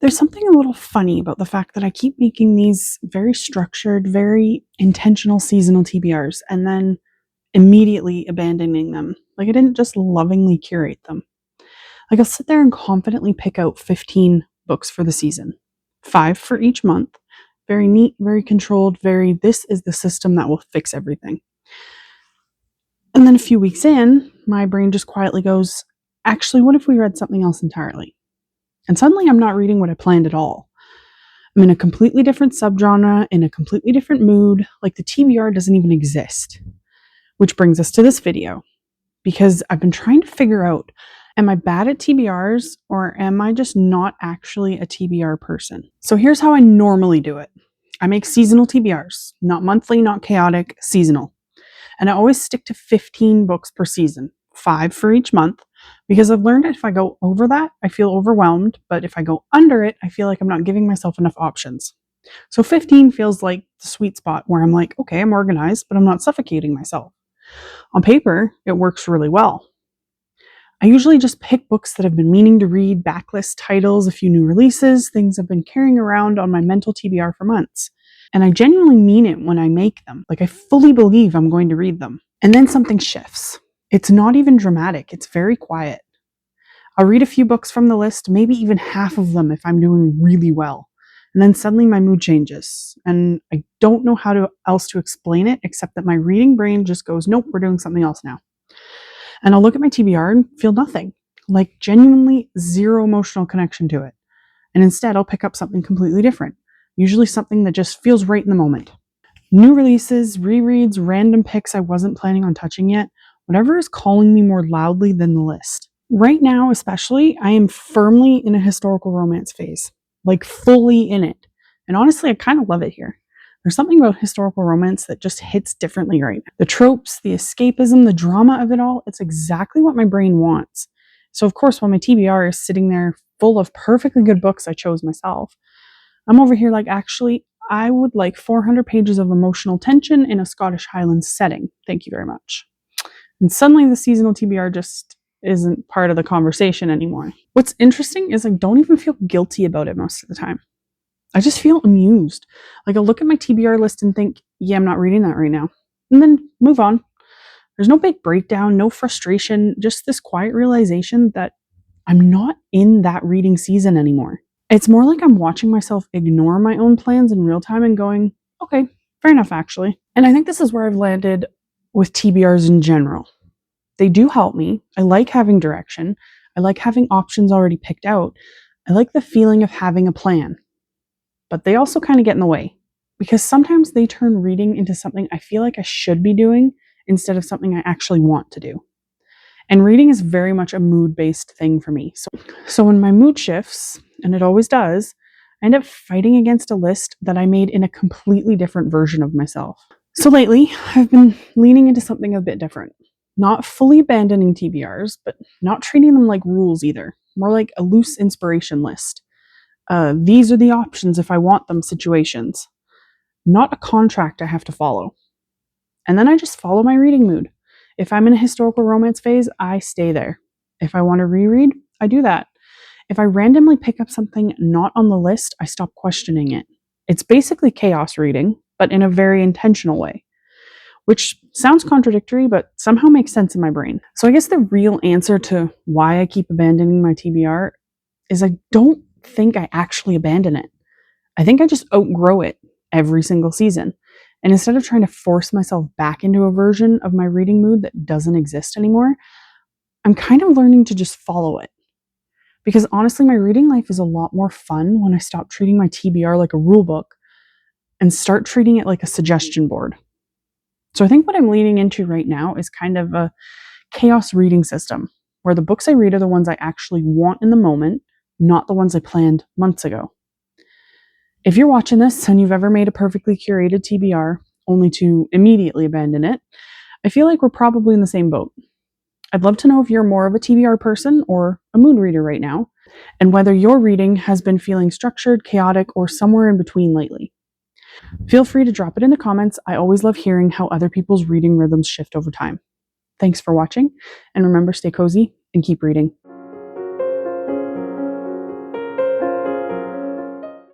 There's something a little funny about the fact that I keep making these very structured, very intentional seasonal TBRs and then immediately abandoning them. Like I didn't just lovingly curate them. Like I'll sit there and confidently pick out 15 books for the season, 5 for each month. Very neat, very controlled, this is the system that will fix everything. And then a few weeks in, my brain just quietly goes, actually, what if we read something else entirely? And suddenly I'm not reading what I planned at all. I'm in a completely different subgenre, in a completely different mood, like the TBR doesn't even exist. Which brings us to this video, because I've been trying to figure out, am I bad at TBRs or am I just not actually a TBR person? So here's how I normally do it. I make seasonal TBRs, not monthly, not chaotic, seasonal. And I always stick to 15 books per season, 5 for each month, because I've learned that if I go over that, I feel overwhelmed, but if I go under it, I feel like I'm not giving myself enough options. So 15 feels like the sweet spot where I'm like, okay, I'm organized, but I'm not suffocating myself. On paper, it works really well. I usually just pick books that I've been meaning to read, backlist titles, a few new releases, things I've been carrying around on my mental TBR for months. And I genuinely mean it when I make them. Like I fully believe I'm going to read them. And then something shifts. It's not even dramatic. It's very quiet. I'll read a few books from the list, maybe even half of them if I'm doing really well. And then suddenly my mood changes. And I don't know how else to explain it except that my reading brain just goes, nope, we're doing something else now. And I'll look at my TBR and feel nothing, like genuinely zero emotional connection to it. And instead, I'll pick up something completely different, usually something that just feels right in the moment. New releases, rereads, random picks I wasn't planning on touching yet, whatever is calling me more loudly than the list. Right now, especially, I am firmly in a historical romance phase, like fully in it. And honestly, I kind of love it here. There's something about historical romance that just hits differently right now. The tropes, the escapism, the drama of it all, it's exactly what my brain wants. So of course, while my TBR is sitting there full of perfectly good books I chose myself, I'm over here like, actually, I would like 400 pages of emotional tension in a Scottish Highlands setting. Thank you very much. And suddenly the seasonal TBR just isn't part of the conversation anymore. What's interesting is I don't even feel guilty about it most of the time. I just feel amused. Like I'll look at my TBR list and think, yeah, I'm not reading that right now. And then move on. There's no big breakdown, no frustration, just this quiet realization that I'm not in that reading season anymore. It's more like I'm watching myself ignore my own plans in real time and going, okay, fair enough, actually. And I think this is where I've landed with TBRs in general. They do help me. I like having direction. I like having options already picked out. I like the feeling of having a plan. But they also kind of get in the way because sometimes they turn reading into something I feel like I should be doing instead of something I actually want to do. And reading is very much a mood-based thing for me. So when my mood shifts, and it always does, I end up fighting against a list that I made in a completely different version of myself. So lately, I've been leaning into something a bit different. Not fully abandoning TBRs, but not treating them like rules either. More like a loose inspiration list. These are the options if I want them situations. Not a contract I have to follow. And then I just follow my reading mood. If I'm in a historical romance phase, I stay there. If I want to reread, I do that. If I randomly pick up something not on the list, I stop questioning it. It's basically chaos reading, but in a very intentional way. Which sounds contradictory, but somehow makes sense in my brain. So I guess the real answer to why I keep abandoning my TBR is I don't think I actually abandon it. I think I just outgrow it every single season. And instead of trying to force myself back into a version of my reading mood that doesn't exist anymore, I'm kind of learning to just follow it. Because honestly, my reading life is a lot more fun when I stop treating my TBR like a rule book and start treating it like a suggestion board. So I think what I'm leaning into right now is kind of a chaos reading system, where the books I read are the ones I actually want in the moment, not the ones I planned months ago. If you're watching this and you've ever made a perfectly curated TBR only to immediately abandon it, I feel like we're probably in the same boat. I'd love to know if you're more of a TBR person or a mood reader right now, and whether your reading has been feeling structured, chaotic, or somewhere in between lately. Feel free to drop it in the comments. I always love hearing how other people's reading rhythms shift over time. Thanks for watching, and remember, stay cozy and keep reading.